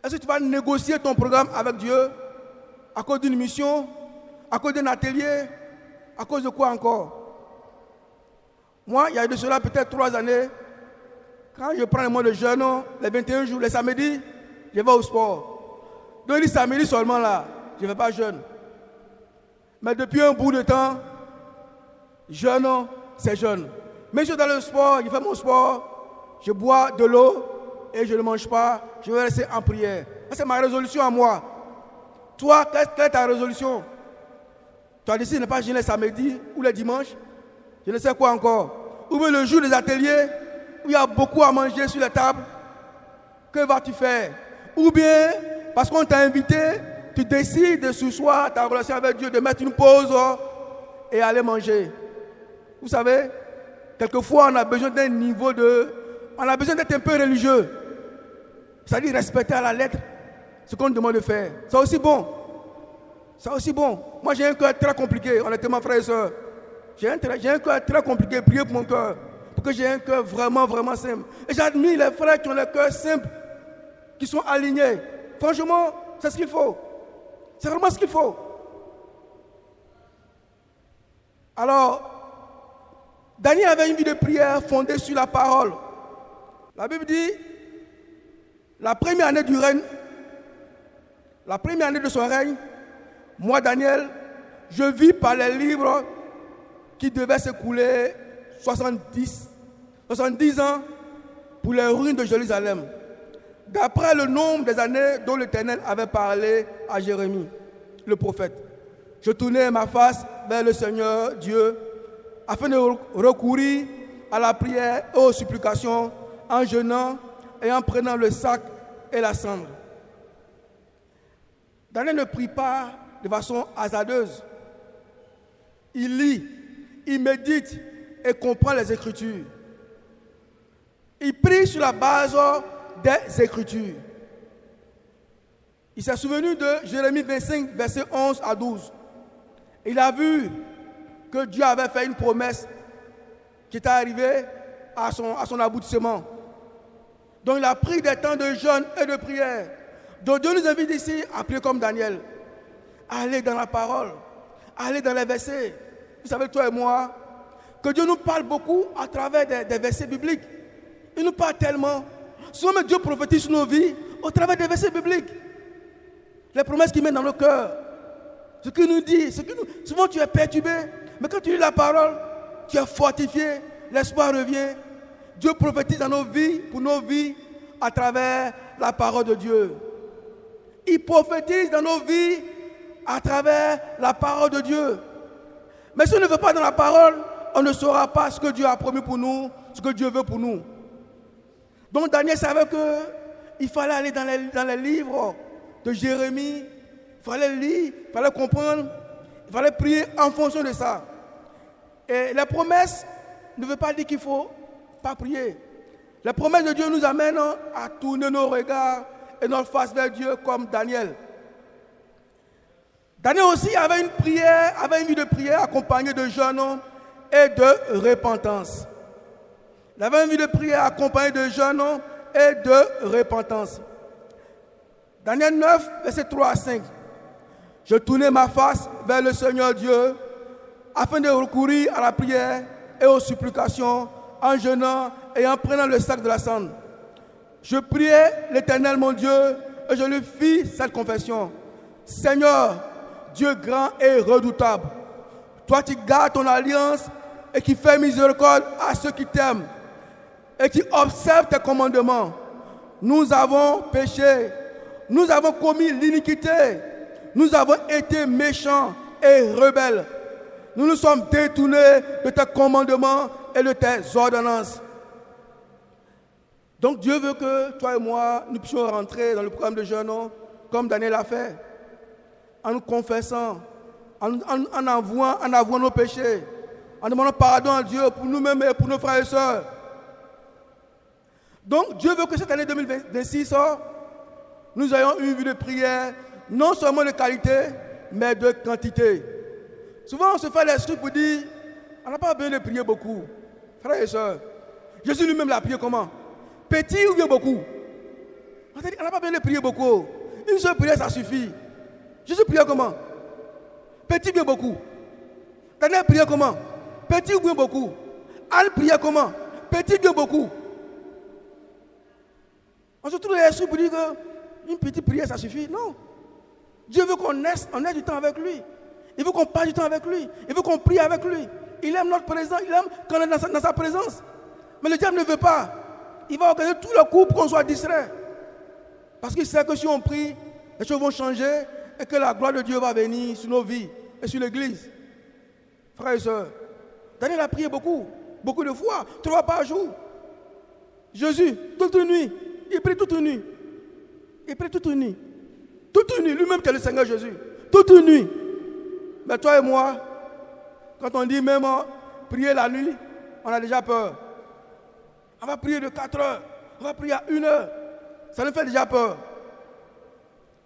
Est-ce que tu vas négocier ton programme avec Dieu à cause d'une mission, à cause d'un atelier, à cause de quoi encore? Moi, il y a de cela peut-être 3 années, quand je prends le mois de jeûne, les 21 jours, les samedis, je vais au sport. Donc les samedis seulement là, je ne vais pas jeûne. Mais depuis un bout de temps, jeûne, c'est jeûne. Mais je suis dans le sport, je fais mon sport, je bois de l'eau et je ne mange pas, je vais rester en prière. Ça, c'est ma résolution à moi. Toi, quelle est ta résolution? Tu as décidé de ne pas jeûner samedi ou le dimanche, je ne sais quoi encore. Ou bien le jour des ateliers, où il y a beaucoup à manger sur la table, que vas-tu faire? Ou bien, parce qu'on t'a invité, tu décides de ce soir ta relation avec Dieu, de mettre une pause et aller manger. Vous savez, quelquefois on a besoin d'un niveau on a besoin d'être un peu religieux. C'est-à-dire respecter à la lettre ce qu'on nous demande de faire. C'est aussi bon. C'est aussi bon. Moi j'ai un cœur très compliqué, honnêtement frères et sœurs. J'ai un cœur très compliqué, priez pour mon cœur. Pour que j'ai un cœur vraiment, vraiment simple. Et j'admire les frères qui ont le cœur simple, qui sont alignés. Franchement, c'est ce qu'il faut. C'est vraiment ce qu'il faut. Alors, Daniel avait une vie de prière fondée sur la parole. La Bible dit, la première année du règne, la première année de son règne, moi, Daniel, je vis par les livres qui devaient s'écouler 70 ans pour les ruines de Jérusalem. d'après le nombre des années dont l'Éternel avait parlé à Jérémie, le prophète. Je tournai ma face vers le Seigneur Dieu afin de recourir à la prière et aux supplications en jeûnant et en prenant le sac et la cendre. Daniel ne prie pas de façon hasardeuse. Il lit, il médite et comprend les Écritures. Il prie sur la base des Écritures. Il s'est souvenu de Jérémie 25, versets 11 à 12. Il a vu que Dieu avait fait une promesse qui était arrivée à son aboutissement. Donc il a pris des temps de jeûne et de prière. Donc Dieu nous invite ici à prier comme Daniel. À aller dans la parole, à aller dans les versets. Vous savez, toi et moi, que Dieu nous parle beaucoup à travers des versets bibliques. Il nous parle tellement. Souvent, Dieu prophétise sur nos vies au travers des versets bibliques. Les promesses qu'il met dans nos cœurs. Ce qu'il nous dit. Souvent, tu es perturbé. Mais quand tu lis la parole, tu es fortifié. L'espoir revient. Dieu prophétise dans nos vies, pour nos vies, à travers la parole de Dieu. Il prophétise dans nos vies à travers la parole de Dieu. Mais si on ne veut pas dans la parole, on ne saura pas ce que Dieu a promis pour nous, ce que Dieu veut pour nous. Donc Daniel savait qu'il fallait aller dans les livres de Jérémie, il fallait lire, il fallait comprendre, il fallait prier en fonction de ça. Et les promesses ne veulent pas dire qu'il ne faut pas prier. Les promesses de Dieu nous amènent à tourner nos regards et notre face vers Dieu comme Daniel. Daniel aussi avait une vie de prière accompagnée de jeûne et de repentance. Il avait une vie de prière accompagnée de jeûne et de repentance. Daniel 9, versets 3 à 5. Je tournai ma face vers le Seigneur Dieu afin de recourir à la prière et aux supplications en jeûnant et en prenant le sac de la cendre. Je priai l'Éternel mon Dieu et je lui fis cette confession. Seigneur, Dieu grand et redoutable, toi qui gardes ton alliance et qui fais miséricorde à ceux qui t'aiment et qui observent tes commandements. Nous avons péché, nous avons commis l'iniquité, nous avons été méchants et rebelles. Nous nous sommes détournés de tes commandements et de tes ordonnances. Donc Dieu veut que toi et moi, nous puissions rentrer dans le programme de jeûne comme Daniel l'a fait, en nous confessant, en avouant nos péchés, en demandant pardon à Dieu pour nous-mêmes et pour nos frères et sœurs. Donc Dieu veut que cette année 2026, nous ayons une vie de prière, non seulement de qualité, mais de quantité. Souvent on se fait les trucs pour dire, on n'a pas besoin de prier beaucoup. Frères et sœurs, Jésus lui-même l'a prié comment? Petit ou bien beaucoup? On n'a pas besoin de prier beaucoup. Une seule prière, ça suffit. Jésus priait comment? Petit ou bien beaucoup? Daniel priait comment? Petit ou bien beaucoup? Anne priait comment? Petit ou bien beaucoup? On se trouve l'esprit pour dire qu'une petite prière, ça suffit. Non. Dieu veut qu'on ait du temps avec lui. Il veut qu'on passe du temps avec lui. Il veut qu'on prie avec lui. Il aime notre présence. Il aime qu'on est dans sa présence. Mais le diable ne veut pas. Il va organiser tout le coup pour qu'on soit distrait. Parce qu'il sait que si on prie, les choses vont changer et que la gloire de Dieu va venir sur nos vies et sur l'église. Frères et sœurs, Daniel a prié beaucoup de fois, 3 fois par jour. Jésus, toute une nuit, il prie toute une nuit. Il prie toute une nuit. Toute une nuit, lui-même qui est le Seigneur Jésus. Toute une nuit. Mais toi et moi, quand on dit même prier la nuit, on a déjà peur. On va prier de 4 heures, on va prier à 1 heure. Ça nous fait déjà peur.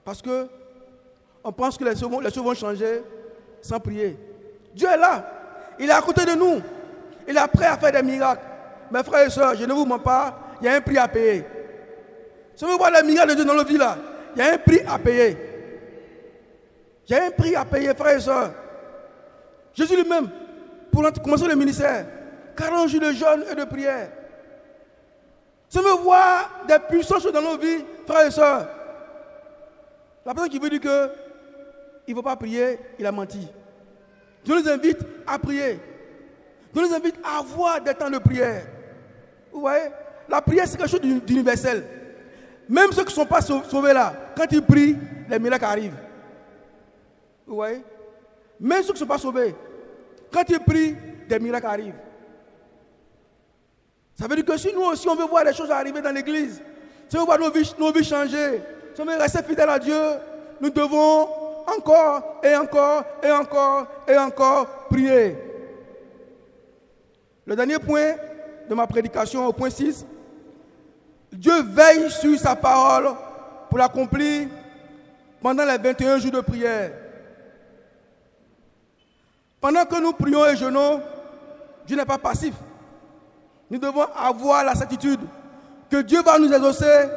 Parce que on pense que les choses vont changer sans prier. Dieu est là. Il est à côté de nous. Il est prêt à faire des miracles. Mes frères et sœurs, je ne vous mens pas, il y a un prix à payer. Si vous voyez les miracles de Dieu dans nos vies là, il y a un prix à payer. Il y a un prix à payer, frères et sœurs. Jésus lui-même, pour commencer le ministère, 40 jours de jeûne et de prière. Si vous voyez des puissances dans nos vies, frères et sœurs, la personne qui veut dire qu'il ne veut pas prier, il a menti. Dieu nous invite à prier. Dieu nous invite à avoir des temps de prière. Vous voyez, la prière c'est quelque chose d'universel. Même ceux qui ne sont pas sauvés là, quand ils prient, les miracles arrivent. Vous voyez? Même ceux qui ne sont pas sauvés, quand ils prient, des miracles arrivent. Ça veut dire que si nous aussi on veut voir les choses arriver dans l'église, si on veut voir nos vies changer, si on veut rester fidèles à Dieu, nous devons encore et encore et encore et encore prier. Le dernier point de ma prédication, au point 6, Dieu veille sur sa parole pour l'accomplir pendant les 21 jours de prière. Pendant que nous prions et jeûnons, Dieu n'est pas passif. Nous devons avoir la certitude que Dieu va nous exaucer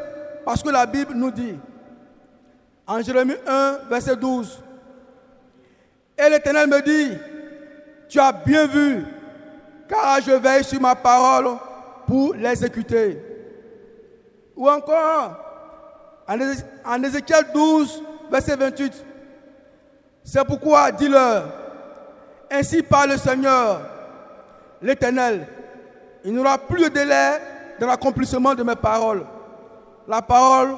parce que la Bible nous dit, en Jérémie 1, verset 12, « Et l'Éternel me dit, tu as bien vu, car je veille sur ma parole pour l'exécuter. » Ou encore, en Ézéchiel 12, verset 28, « C'est pourquoi, dis-leur, ainsi parle le Seigneur, l'Éternel, il n'y aura plus de délai dans l'accomplissement de mes paroles. La parole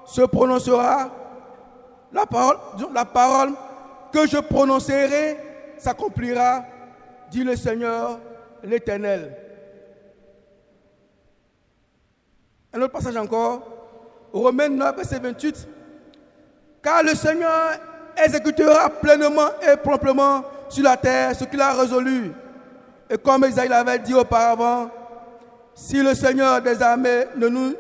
se prononcera, la parole que je prononcerai s'accomplira, dit le Seigneur, l'Éternel. » Un autre passage encore, Romains 9, verset 28. « Car le Seigneur exécutera pleinement et promptement sur la terre ce qu'il a résolu. Et comme Isaïe l'avait dit auparavant, si le Seigneur des armées ne nous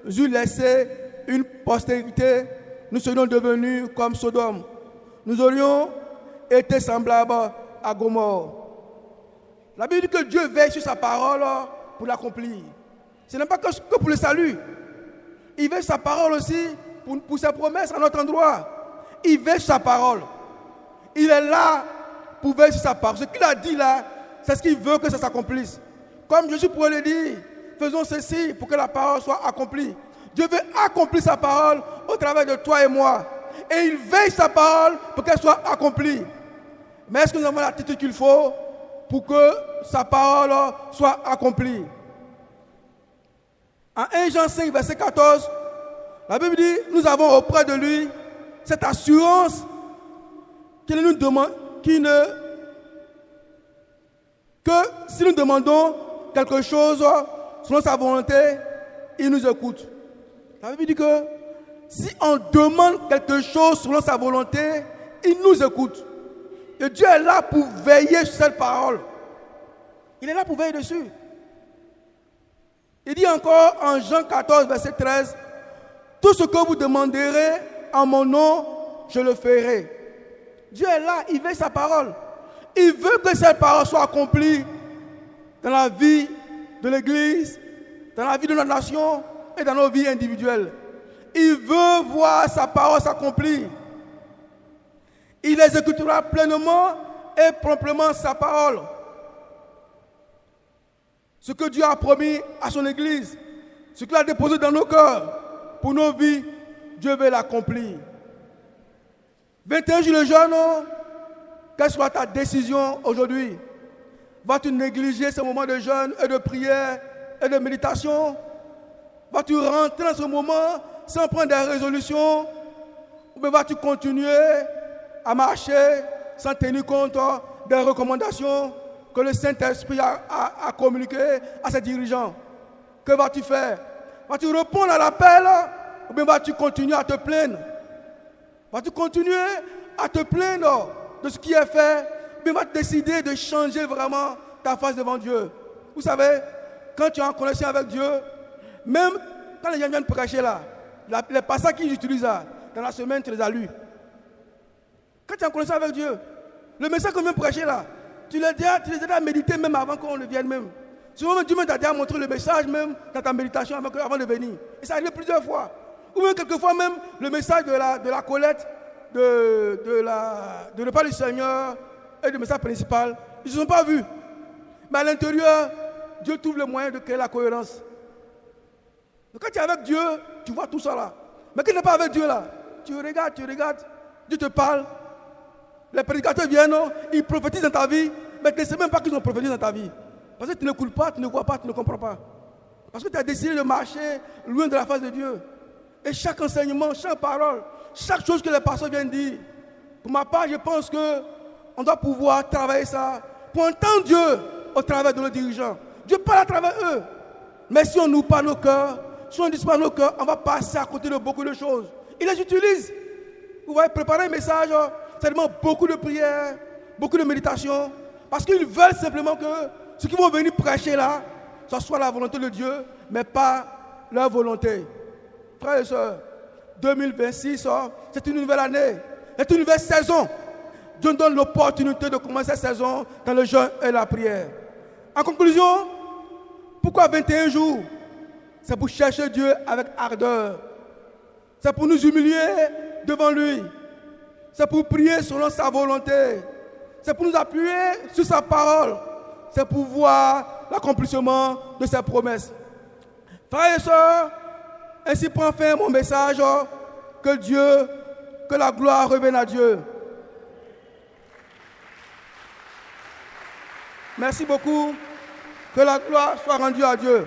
eût laissé une postérité, nous serions devenus comme Sodome. Nous aurions été semblables à Gomorrhe. » La Bible dit que Dieu veille sur sa parole pour l'accomplir. Ce n'est pas que pour le salut. Il veille sur sa parole aussi pour ses promesses à notre endroit. Il veille sur sa parole. Il est là pour veiller sur sa parole. Ce qu'il a dit là, c'est ce qu'il veut que ça s'accomplisse. Comme Jésus pourrait le dire, faisons ceci pour que la parole soit accomplie. Dieu veut accomplir sa parole au travers de toi et moi. Et il veille sa parole pour qu'elle soit accomplie. Mais est-ce que nous avons l'attitude qu'il faut pour que sa parole soit accomplie? En 1 Jean 5, verset 14, la Bible dit, nous avons auprès de lui cette assurance qu'il nous demande, que si nous demandons quelque chose selon sa volonté, il nous écoute. La Bible dit que si on demande quelque chose selon sa volonté, il nous écoute. Et Dieu est là pour veiller sur cette parole. Il est là pour veiller dessus. Il dit encore en Jean 14, verset 13, « Tout ce que vous demanderez en mon nom, je le ferai. » Dieu est là, il veille sa parole. Il veut que cette parole soit accomplie dans la vie de l'Église, dans la vie de notre nation et dans nos vies individuelles. Il veut voir sa parole s'accomplir. Il exécutera pleinement et promptement sa parole. Ce que Dieu a promis à son Église, ce qu'il a déposé dans nos cœurs, pour nos vies, Dieu veut l'accomplir. 21 jours de jeûne, quelle soit ta décision aujourd'hui? Vas-tu négliger ce moment de jeûne et de prière et de méditation? Vas-tu rentrer dans ce moment sans prendre des résolutions? Ou bien vas-tu continuer à marcher sans tenir compte des recommandations que le Saint-Esprit a communiquées à ses dirigeants? Que vas-tu faire? Vas-tu répondre à l'appel ou bien vas-tu continuer à te plaindre? Vas-tu continuer à te plaindre de ce qui est fait, mais vas décider de changer vraiment ta face devant Dieu? Vous savez, quand tu es en connexion avec Dieu, même quand les gens viennent prêcher là, les passages qu'ils utilisent là, dans la semaine, tu les as lus. Quand tu es en connexion avec Dieu, le message qu'on vient prêcher là, tu les as déjà médité même avant qu'on ne vienne même. Souvent, Dieu t'a déjà montré le message même dans ta méditation avant de venir. Et ça arrive plusieurs fois. Ou même quelquefois même le message de la collecte, de repas du Seigneur et le message principal, ils ne se sont pas vus. Mais à l'intérieur, Dieu trouve le moyen de créer la cohérence. Donc quand tu es avec Dieu, tu vois tout ça là. Mais quand tu n'es pas avec Dieu là, tu regardes, Dieu te parle. Les prédicateurs viennent, ils prophétisent dans ta vie, mais tu ne sais même pas qu'ils ont prophétisé dans ta vie. Parce que tu n'écoutes pas, tu ne vois pas, tu ne comprends pas. Parce que tu as décidé de marcher loin de la face de Dieu. Et chaque enseignement, chaque parole, chaque chose que les pasteurs viennent dire, pour ma part, je pense qu'on doit pouvoir travailler ça pour entendre Dieu au travers de nos dirigeants. Dieu parle à travers eux. Mais si on n'ouvre pas nos cœurs, si on ne dit pas nos cœurs, on va passer à côté de beaucoup de choses. Il les utilise. Vous voyez, préparer un message, ça demande beaucoup de prières, beaucoup de méditation, parce qu'ils veulent simplement que ceux qui vont venir prêcher là, ce soit la volonté de Dieu, mais pas leur volonté. Frères et sœurs, 2026, c'est une nouvelle année, c'est une nouvelle saison. Dieu nous donne l'opportunité de commencer cette saison dans le jeûne et la prière. En conclusion, pourquoi 21 jours? C'est pour chercher Dieu avec ardeur. C'est pour nous humilier devant lui. C'est pour prier selon sa volonté. C'est pour nous appuyer sur sa parole. C'est pour voir l'accomplissement de ses promesses. Frères et sœurs, ainsi prend fin mon message. Que la gloire revienne à Dieu. Merci beaucoup. Que la gloire soit rendue à Dieu.